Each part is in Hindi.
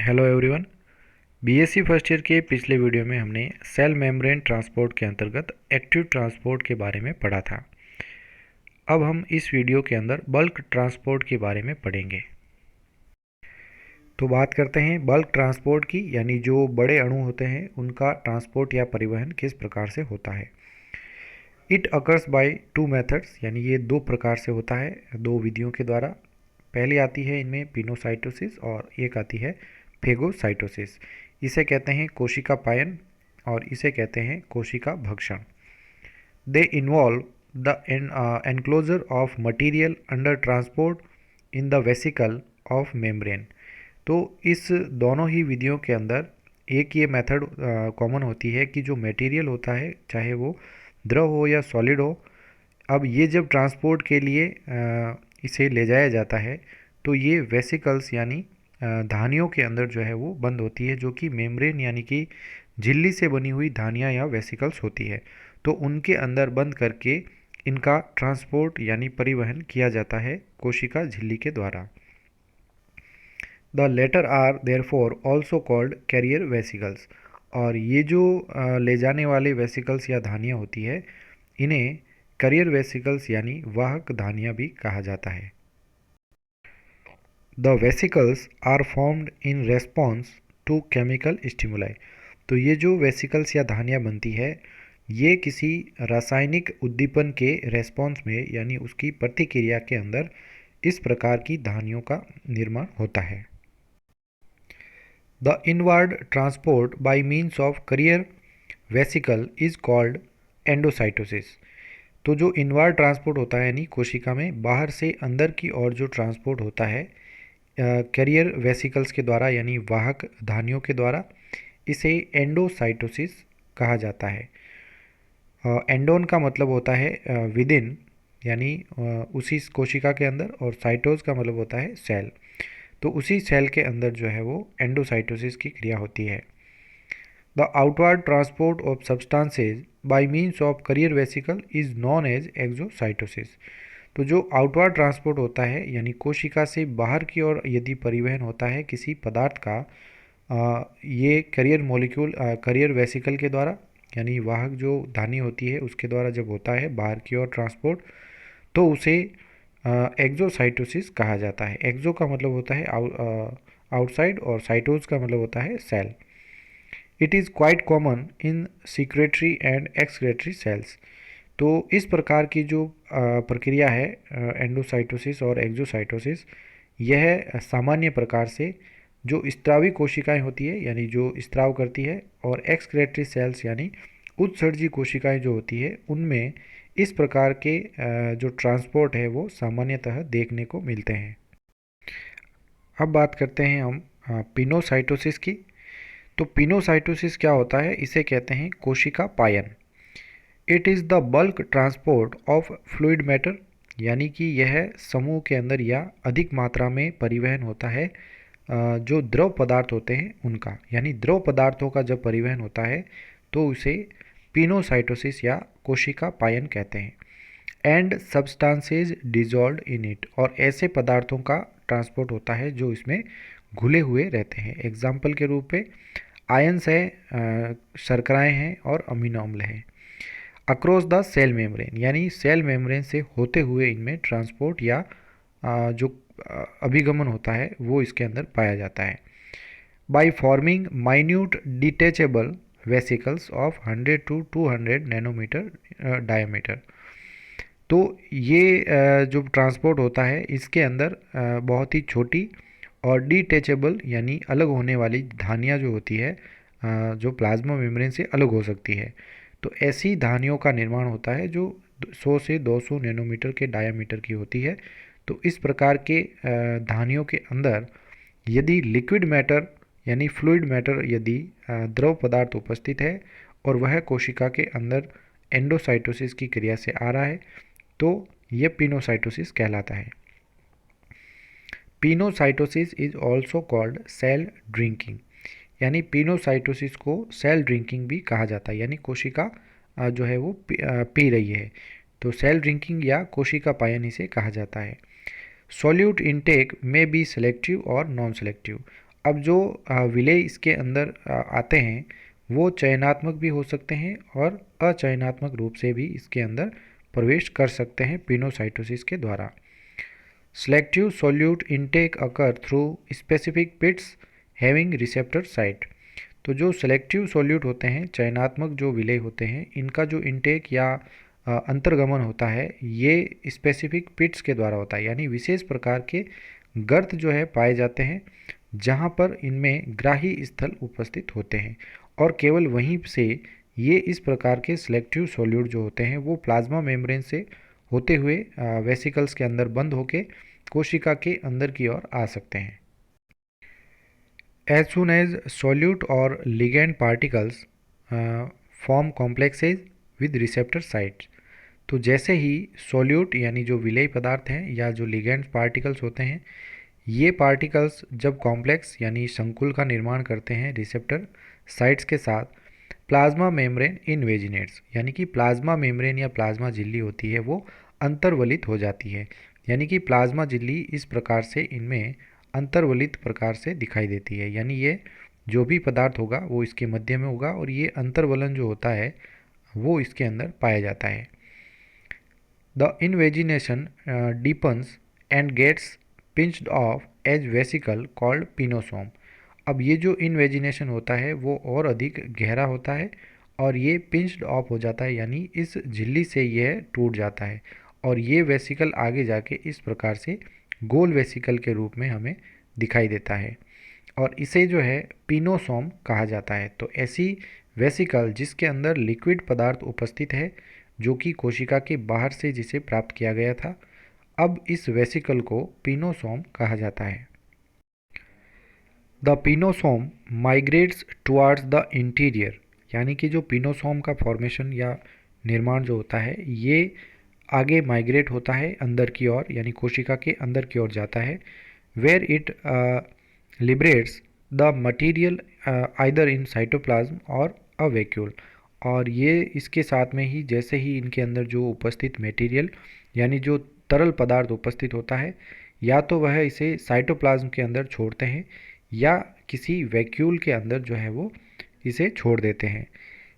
Hello everyone. BSc first year के पिछले वीडियो में हमने सेल मेम्ब्रेन ट्रांसपोर्ट के अंतर्गत एक्टिव ट्रांसपोर्ट के बारे में पढ़ा था। अब हम इस वीडियो के अंदर बल्क ट्रांसपोर्ट के बारे में पढ़ेंगे। तो बात करते हैं बल्क ट्रांसपोर्ट की, यानी जो बड़े अणु होते हैं उनका ट्रांसपोर्ट या परिवहन किस प्रकार से होता है। It occurs by two methods, यानी ये दो प्रकार से होता है, दो विधियों के द्वारा। पहली आती है इनमें पिनोसाइटोसिस और एक आती है फेगोसाइटोसिस। इसे कहते हैं कोशिका पायन और इसे कहते हैं कोशिका भक्षण। They involve the enclosure of material under transport in the vesicle of membrane. तो इस दोनों ही विधियों के अंदर एक ये मेथड कॉमन होती है कि जो मटेरियल होता है, चाहे वो द्रव हो या सॉलिड हो, अब ये जब ट्रांसपोर्ट के लिए इसे ले जाया जाता है तो ये वेसिकल्स यानी धानियों के अंदर जो है वो बंद होती है, जो कि मेम्ब्रेन यानी कि झिल्ली से बनी हुई धानियाँ या वेसिकल्स होती है। तो उनके अंदर बंद करके इनका ट्रांसपोर्ट यानी परिवहन किया जाता है कोशिका झिल्ली के द्वारा। The latter are therefore also called carrier vesicles. और ये जो ले जाने वाले वेसिकल्स या धानियाँ होती है, इन्हें कैरियर वेसिकल्स यानी वाहक धानियाँ भी कहा जाता है। The vesicles are formed in response to chemical stimuli. तो ये जो वेसिकल्स या धानियाँ बनती है, ये किसी रासायनिक उद्दीपन के रेस्पॉन्स में यानी उसकी प्रतिक्रिया के अंदर इस प्रकार की धानियों का निर्माण होता है। The inward transport by means of carrier vesicle is called endocytosis. तो जो इनवर्ड ट्रांसपोर्ट होता है यानी कोशिका में बाहर से अंदर की ओर जो ट्रांसपोर्ट होता है कैरियर वेसिकल्स के द्वारा यानी वाहक धानियों के द्वारा, इसे एंडोसाइटोसिस कहा जाता है। एंडोन का मतलब होता है विद इन, यानी उसी कोशिका के अंदर, और साइटोज का मतलब होता है सेल। तो उसी सेल के अंदर जो है वो एंडोसाइटोसिस की क्रिया होती है। The outward transport of substances by means of carrier vesicle is known as exocytosis. तो जो आउटवर्ड ट्रांसपोर्ट होता है यानी कोशिका से बाहर की ओर यदि परिवहन होता है किसी पदार्थ का, ये कैरियर मॉलिक्यूल कैरियर वेसिकल के द्वारा यानी वाहक जो धानी होती है उसके द्वारा जब होता है बाहर की ओर ट्रांसपोर्ट, तो उसे एक्सोसाइटोसिस कहा जाता है। एक्सो का मतलब होता है आउटसाइड और साइटोज का मतलब होता है cell. It is quite common in secretory and excretory cells. तो इस प्रकार की जो प्रक्रिया है एंडोसाइटोसिस और एक्सोसाइटोसिस, यह सामान्य प्रकार से जो स्त्रावी कोशिकाएं होती है यानी जो स्त्राव करती है, और एक्सक्रेटरी सेल्स यानी उत्सर्जी कोशिकाएं जो होती है, उनमें इस प्रकार के जो ट्रांसपोर्ट है वो सामान्यतः देखने को मिलते हैं। अब बात करते हैं हम पिनोसाइटोसिस की। तो पिनोसाइटोसिस क्या होता है, इसे कहते हैं कोशिका पायन। It is the bulk transport of fluid matter, यानी कि यह समूह के अंदर या अधिक मात्रा में परिवहन होता है जो द्रव पदार्थ होते हैं उनका, यानी द्रव पदार्थों का जब परिवहन होता है तो उसे पिनोसाइटोसिस या कोशिका पायन कहते हैं। And substances dissolve in it, और ऐसे पदार्थों का ट्रांसपोर्ट होता है जो इसमें घुले हुए रहते हैं। एग्जाम्पल के रूप में आयंस है, शर्कराएँ हैं और अमीनो अम्ल हैं। अक्रॉस द सेल मेम्ब्रेन, यानी सेल मेम्ब्रेन से होते हुए इनमें ट्रांसपोर्ट या जो अभिगमन होता है वो इसके अंदर पाया जाता है। By forming minute detachable vesicles of 100 to 200 nanometre diameter. तो ये जो ट्रांसपोर्ट होता है इसके अंदर बहुत ही छोटी और डिटेचेबल यानी अलग होने वाली धानियाँ जो होती है, जो प्लाज्मा मेम्ब्रेन से अलग हो सकती है, तो ऐसी धानियों का निर्माण होता है जो 100 से 200 नैनोमीटर के डायामीटर की होती है। तो इस प्रकार के धानियों के अंदर यदि लिक्विड मैटर यानी फ्लूइड मैटर, यदि द्रव पदार्थ उपस्थित है और वह कोशिका के अंदर एंडोसाइटोसिस की क्रिया से आ रहा है, तो यह पिनोसाइटोसिस कहलाता है। Pinocytosis is also called cell drinking, यानी पिनोसाइटोसिस को सेल ड्रिंकिंग भी कहा जाता है, यानी कोशिका जो है वो पी रही है, तो सेल ड्रिंकिंग या कोशिका पायन इसे कहा जाता है। सॉल्यूट इनटेक में बी सेलेक्टिव और नॉन सेलेक्टिव। अब जो विलेय इसके अंदर आते हैं वो चयनात्मक भी हो सकते हैं और अचयनात्मक रूप से भी इसके अंदर प्रवेश कर सकते हैं पिनोसाइटोसिस के द्वारा। Selective solute intake occur through specific pits having receptor site। तो जो सेलेक्टिव सोल्यूट होते हैं, चयनात्मक जो विलेय होते हैं, इनका जो इनटेक या अंतर्गमन होता है ये स्पेसिफिक पिट्स के द्वारा होता है, यानी विशेष प्रकार के गर्त जो है पाए जाते हैं जहाँ पर इनमें ग्राही स्थल उपस्थित होते हैं और केवल वहीं से ये इस प्रकार के सिलेक्टिव सोल्यूट जो होते हैं वो प्लाज्मा मेम्ब्रेन से होते हुए वेसिकल्स के अंदर बंद होके कोशिका के अंदर की ओर आ सकते हैं। As soon as solute or ligand particles form complexes with receptor sites। तो जैसे ही सोल्यूट यानी जो विलेय पदार्थ हैं या जो लिगेंड पार्टिकल्स होते हैं, ये पार्टिकल्स जब कॉम्प्लेक्स यानी संकुल का निर्माण करते हैं रिसेप्टर साइट्स के साथ, प्लाज्मा मेम्ब्रेन इनवेजिनेट्स, यानी कि प्लाज्मा मेम्ब्रेन या प्लाज्मा झिल्ली होती है वो अंतर्वलित हो जाती है। यानी कि प्लाज्मा झिल्ली इस प्रकार से इनमें अंतर्वलित प्रकार से दिखाई देती है, यानी ये जो भी पदार्थ होगा वो इसके मध्य में होगा और ये अंतर्वलन जो होता है वो इसके अंदर पाया जाता है। The invagination deepens and gets pinched off as vesicle called pinosome. अब ये जो इनवेजिनेशन होता है वो और अधिक गहरा होता है और ये पिंच्ड ऑफ हो जाता है, यानी इस झिल्ली से यह टूट जाता है और ये वेसिकल आगे जाके इस प्रकार से गोल वेसिकल के रूप में हमें दिखाई देता है और इसे जो है पिनोसोम कहा जाता है। तो ऐसी वेसिकल जिसके अंदर लिक्विड पदार्थ उपस्थित है जो कि कोशिका के बाहर से जिसे प्राप्त किया गया था, अब इस वेसिकल को पिनोसोम कहा जाता है। The pinosome migrates towards the interior, यानी कि जो पिनोसोम का फॉर्मेशन या निर्माण जो होता है ये आगे माइग्रेट होता है अंदर की ओर, यानी कोशिका के अंदर की ओर जाता है। Where it liberates the material either in cytoplasm or a vacuole. और ये इसके साथ में ही जैसे ही इनके अंदर जो उपस्थित मटेरियल यानी जो तरल पदार्थ उपस्थित होता है, या तो वह इसे साइटोप्लाज्म के अंदर छोड़ते हैं या किसी वैक्यूल के अंदर जो है वो इसे छोड़ देते हैं।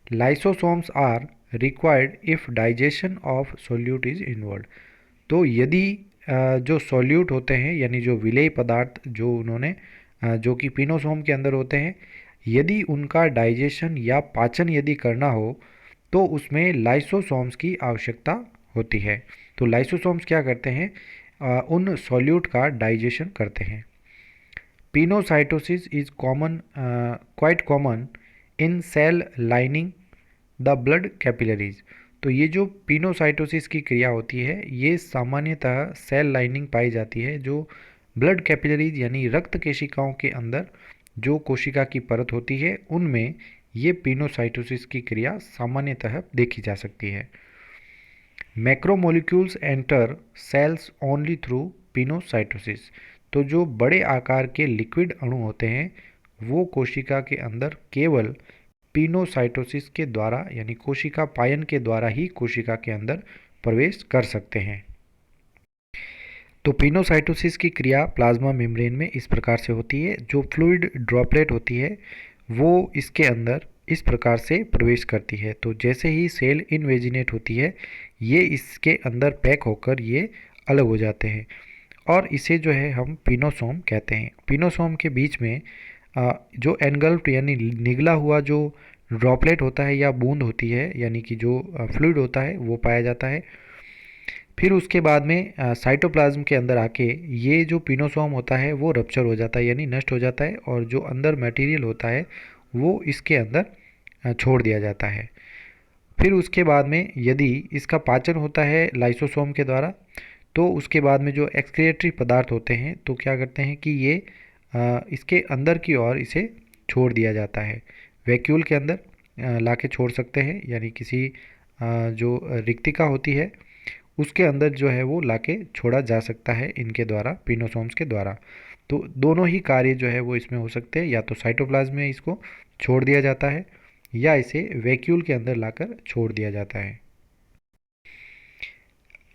Lysosomes are required if digestion of solute is involve. तो यदि जो सोल्यूट होते हैं यानी जो विलेय पदार्थ जो उन्होंने जो कि पिनोसोम के अंदर होते हैं, यदि उनका डाइजेशन या पाचन यदि करना हो तो उसमें लाइसोसोम्स की आवश्यकता होती है। तो लाइसोसोम्स क्या करते हैं, उन सोल्यूट का डाइजेशन करते हैं। Pinocytosis is common quite common in cell lining the blood capillaries. तो ये जो पिनोसाइटोसिस की क्रिया होती है ये सामान्यतः सेल लाइनिंग पाई जाती है जो ब्लड कैपिलरीज यानी रक्त केशिकाओं के अंदर जो कोशिका की परत होती है उनमें ये पिनोसाइटोसिस की क्रिया सामान्यतः देखी जा सकती है। Macromolecules enter sales only through pinocytosis. तो जो बड़े आकार के लिक्विड अणु होते हैं वो कोशिका के अंदर केवल पिनोसाइटोसिस के द्वारा यानी कोशिका पायन के द्वारा ही कोशिका के अंदर प्रवेश कर सकते हैं। तो पिनोसाइटोसिस की क्रिया प्लाज्मा मेम्ब्रेन में इस प्रकार से होती है। जो फ्लूइड ड्रॉपलेट होती है वो इसके अंदर इस प्रकार से प्रवेश करती है। तो जैसे ही सेल इनवेजिनेट होती है ये इसके अंदर पैक होकर ये अलग हो जाते हैं और इसे जो है हम पिनोसोम कहते हैं। पिनोसोम के बीच में जो एनगल्फ्ड यानी निगला हुआ जो ड्रॉपलेट होता है या बूंद होती है यानी कि जो फ्लूइड होता है वो पाया जाता है। फिर उसके बाद में साइटोप्लाज्म के अंदर आके ये जो पिनोसोम होता है वो रप्चर हो जाता है यानी नष्ट हो जाता है और जो अंदर मटेरियल होता है वो इसके अंदर छोड़ दिया जाता है। फिर उसके बाद में यदि इसका पाचन होता है लाइसोसोम के द्वारा तो उसके बाद में जो एक्सक्रिएटरी पदार्थ होते हैं तो क्या करते हैं कि ये इसके अंदर की ओर इसे छोड़ दिया जाता है। वैक्यूल के अंदर लाके छोड़ सकते हैं यानी किसी जो रिक्तिका होती है उसके अंदर जो है वो लाके छोड़ा जा सकता है इनके द्वारा, पिनोसोम्स के द्वारा। तो दोनों ही कार्य जो है वो इसमें हो सकते हैं, या तो साइटोप्लाज्म में इसको छोड़ दिया जाता है या इसे वैक्यूल के अंदर लाकर छोड़ दिया जाता है।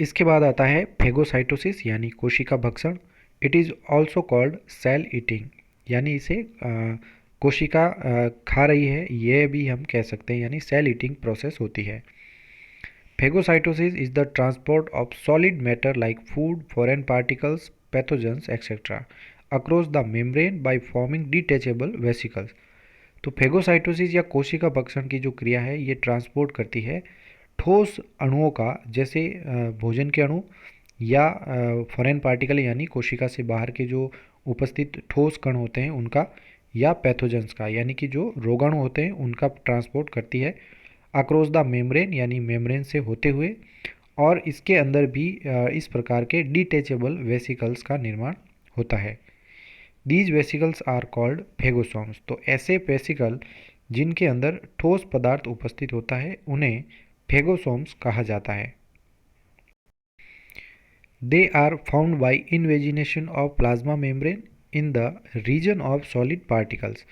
इसके बाद आता है फेगोसाइटोसिस यानी कोशिका भक्षण। It is also called cell eating. यानी इसे कोशिका खा रही है, यह भी हम कह सकते हैं, यानी सेल ईटिंग प्रोसेस होती है। Phagocytosis is the transport of solid matter like food, foreign particles, pathogens, etc. across the membrane by forming detachable vesicles. तो फेगोसाइटोसिस या कोशिका भक्षण की जो क्रिया है ये ट्रांसपोर्ट करती है ठोस अणुओं का, जैसे भोजन के अणु या फॉरेन पार्टिकल यानी कोशिका से बाहर के जो उपस्थित ठोस कण होते हैं उनका, या पैथोजेंस का यानी कि जो रोगाणु होते हैं उनका ट्रांसपोर्ट करती है अक्रॉस द मेम्ब्रेन यानी मेम्ब्रेन से होते हुए, और इसके अंदर भी इस प्रकार के डिटैचेबल वेसिकल्स का निर्माण होता है। These vesicles are called phagosomes. तो ऐसे वेसिकल जिनके अंदर ठोस पदार्थ उपस्थित होता है उन्हें फेगोसोम्स कहा जाता है। They are found by invagination of plasma membrane in the region of solid particles.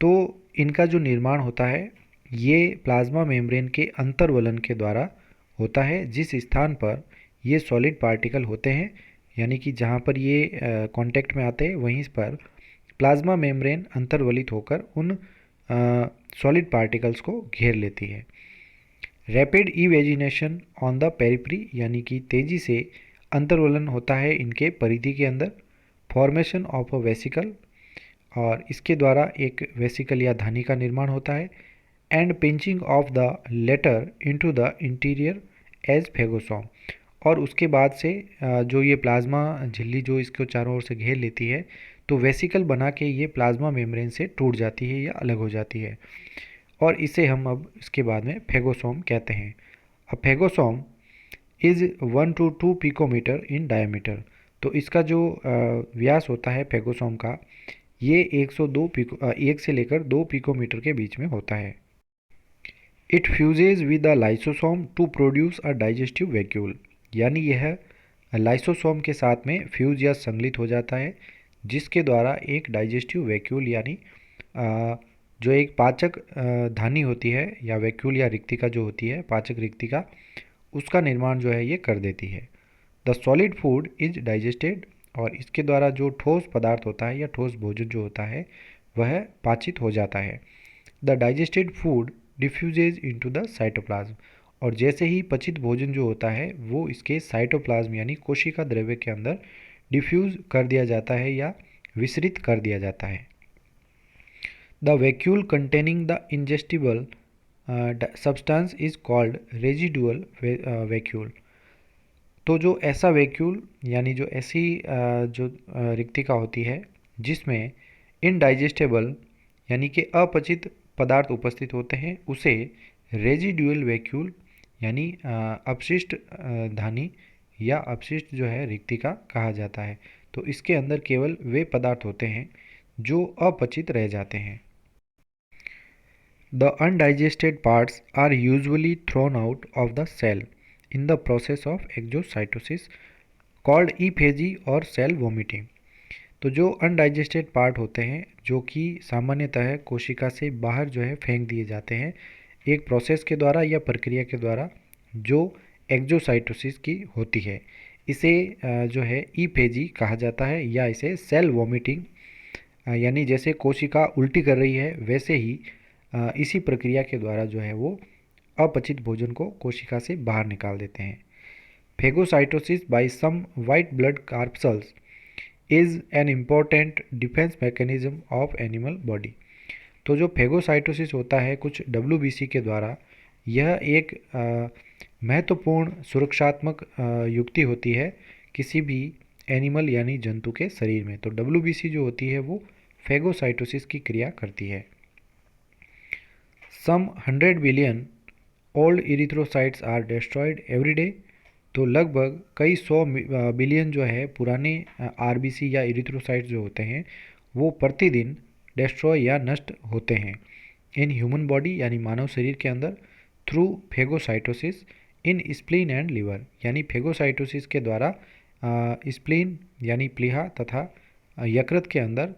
तो इनका जो निर्माण होता है ये प्लाज्मा मेम्ब्रेन के अंतर्वलन के द्वारा होता है, जिस स्थान पर ये सॉलिड पार्टिकल होते हैं, यानी कि जहाँ पर ये कांटेक्ट में आते हैं वहीं पर प्लाज्मा मेम्ब्रेन अंतर्वलित होकर उन सॉलिड पार्टिकल्स को घेर लेती है। रैपिड इवेजिनेशन ऑन द पेरिफेरी, यानी कि तेज़ी से अंतर्वलन होता है इनके परिधि के अंदर। फॉर्मेशन ऑफ अ वेसिकल, और इसके द्वारा एक वेसिकल या धानी का निर्माण होता है। And pinching off the latter into the interior as phagosome, और उसके बाद से जो ये प्लाज्मा झिल्ली जो इसको चारों ओर से घेर लेती है तो वेसिकल बना के ये प्लाज्मा मेम्ब्रेन से टूट जाती है या अलग हो जाती है, और इसे हम अब इसके बाद में फेगोसोम कहते हैं। A phagosome is 1 to 2 picometer in diameter. तो इसका जो व्यास होता है फेगोसोम का ये 1 से लेकर 2 पिकोमीटर के बीच में होता है। It fuses with the lysosome to produce a digestive vacuole, यानी यह लाइसोसोम के साथ में फ्यूज या संगलित हो जाता है, जिसके द्वारा एक डाइजेस्टिव वैक्यूल यानी जो एक पाचक धानी होती है या वैक्यूल या रिक्तिका जो होती है पाचक रिक्तिका, उसका निर्माण जो है ये कर देती है। The solid food is digested, और इसके द्वारा जो ठोस पदार्थ होता है या ठोस भोजन जो होता है वह पाचित हो जाता है। The digested food diffuses into the cytoplasm, और जैसे ही पचित भोजन जो होता है वो इसके साइटोप्लाज्म यानी कोशिका द्रव्य के अंदर डिफ्यूज कर दिया जाता है या विसरित कर दिया जाता है। The vacuole containing the ingestible substance is called residual vacuole. तो जो ऐसा वैक्यूल यानी जो ऐसी रिक्तिका होती है जिसमें इनडाइजेस्टेबल यानी कि अपचित पदार्थ उपस्थित होते हैं उसे रेजिडुअल वैक्यूल यानी अपशिष्ट धानी या अपशिष्ट जो है रिक्तिका कहा जाता है। तो इसके अंदर केवल वे पदार्थ होते हैं जो अपचित रह जाते हैं। The undigested parts are usually thrown out of the cell in the process of exocytosis called ephagy और cell vomiting। तो जो अनडाइजेस्टेड पार्ट होते हैं जो कि सामान्यतः कोशिका से बाहर जो है फेंक दिए जाते हैं एक प्रोसेस के द्वारा या प्रक्रिया के द्वारा जो एक्जोसाइटोसिस की होती है, इसे जो है ईफेजी कहा जाता है, या इसे सेल वॉमिटिंग यानी जैसे कोशिका उल्टी कर रही है वैसे ही इसी प्रक्रिया के द्वारा जो है वो अपचित भोजन को कोशिका से बाहर निकाल देते हैं। Phagocytosis by some white blood corpuscles is an important defence mechanism of animal body. तो जो फेगोसाइटोसिस होता है कुछ डब्ल्यूबीसी के द्वारा, यह एक महत्वपूर्ण सुरक्षात्मक युक्ति होती है किसी भी एनिमल यानी जंतु के शरीर में। तो डब्ल्यूबीसी जो होती है वो फेगोसाइटोसिस की क्रिया करती है। Some 100 billion old erythrocytes are destroyed every day. तो लगभग कई 100 बिलियन जो है पुराने आरबीसी या इरिथ्रोसाइट्स जो होते हैं वो प्रतिदिन डिस्ट्रॉय या नष्ट होते हैं इन ह्यूमन बॉडी यानी मानव शरीर के अंदर through phagocytosis in spleen and liver, यानी फेगोसाइटोसिस के द्वारा स्प्लीन यानी प्लीहा तथा यकृत के अंदर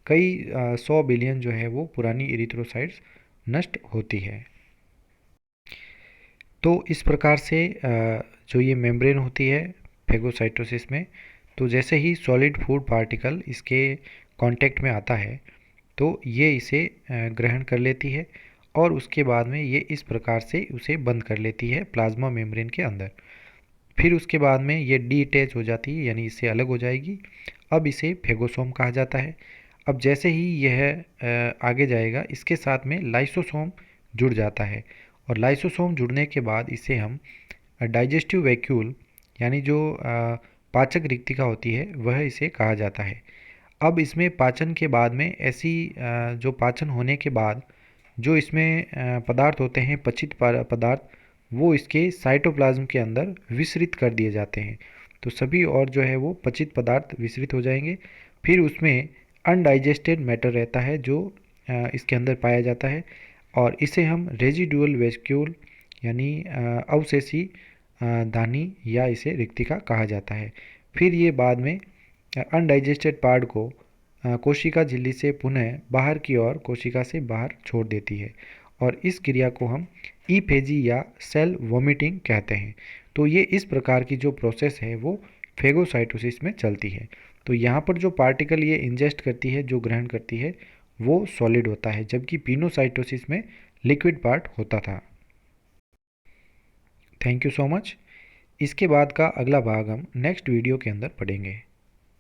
कई 100 बिलियन जो है वो पुरानी इरिथ्रोसाइट्स नष्ट होती है। तो इस प्रकार से जो ये मेम्ब्रेन होती है फेगोसाइटोसिस में, तो जैसे ही सॉलिड फूड पार्टिकल इसके कांटेक्ट में आता है तो ये इसे ग्रहण कर लेती है और उसके बाद में ये इस प्रकार से उसे बंद कर लेती है प्लाज्मा मेम्ब्रेन के अंदर। फिर उसके बाद में ये डीअटैच हो जाती है, यानी इससे अलग हो जाएगी। अब इसे फेगोसोम कहा जाता है। अब जैसे ही यह आगे जाएगा, इसके साथ में लाइसोसोम जुड़ जाता है और लाइसोसोम जुड़ने के बाद इसे हम डाइजेस्टिव वैक्यूल, यानी जो पाचक रिक्तिका होती है, वह इसे कहा जाता है। अब इसमें पाचन के बाद में ऐसी जो पाचन होने के बाद जो इसमें पदार्थ होते हैं, पचित पदार्थ, वो इसके साइटोप्लाज्म के अंदर विसरित कर दिए जाते हैं। तो सभी और जो है वो पचित पदार्थ विसरित हो जाएंगे। फिर उसमें अनडाइजेस्टेड मैटर रहता है जो इसके अंदर पाया जाता है और इसे हम रेजिडुअल वैक्यूल, यानी अवशेषी दानी या इसे रिक्तिका कहा जाता है। फिर ये बाद में अनडाइजेस्टेड पार्ट को कोशिका झिल्ली से पुनः बाहर की ओर कोशिका से बाहर छोड़ देती है और इस क्रिया को हम ईफेजी या सेल वोमिटिंग कहते हैं। तो ये इस प्रकार की जो प्रोसेस है वो फेगोसाइटोसिस में चलती है। तो यहाँ पर जो पार्टिकल ये इंजेस्ट करती है, जो ग्रहण करती है, वो सॉलिड होता है, जबकि पिनोसाइटोसिस में लिक्विड पार्ट होता था। Thank you so much. इसके बाद का अगला भाग हम नेक्स्ट वीडियो के अंदर पढ़ेंगे।